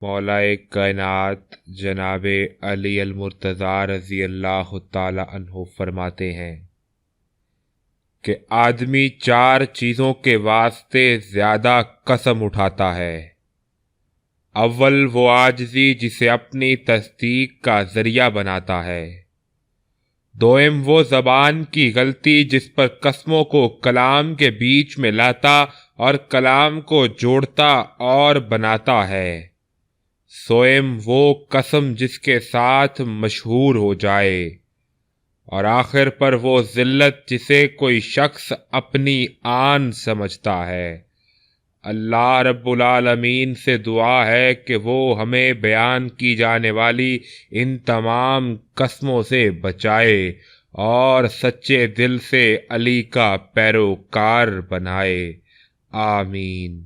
مولا کائنات جناب علی المرتضیٰ رضی اللہ تعالی عنہ فرماتے ہیں کہ آدمی 4 چیزوں کے واسطے زیادہ قسم اٹھاتا ہے۔ اول وہ عاجزی جسے اپنی تصدیق کا ذریعہ بناتا ہے۔ دوم وہ زبان کی غلطی جس پر قسموں کو کلام کے بیچ میں لاتا اور کلام کو جوڑتا اور بناتا ہے۔ سوئم وہ قسم جس کے ساتھ مشہور ہو جائے، اور آخر پر وہ ذلت جسے کوئی شخص اپنی آن سمجھتا ہے۔ اللہ رب العالمین سے دعا ہے کہ وہ ہمیں بیان کی جانے والی ان تمام قسموں سے بچائے اور سچے دل سے علی کا پیروکار بنائے۔ آمین۔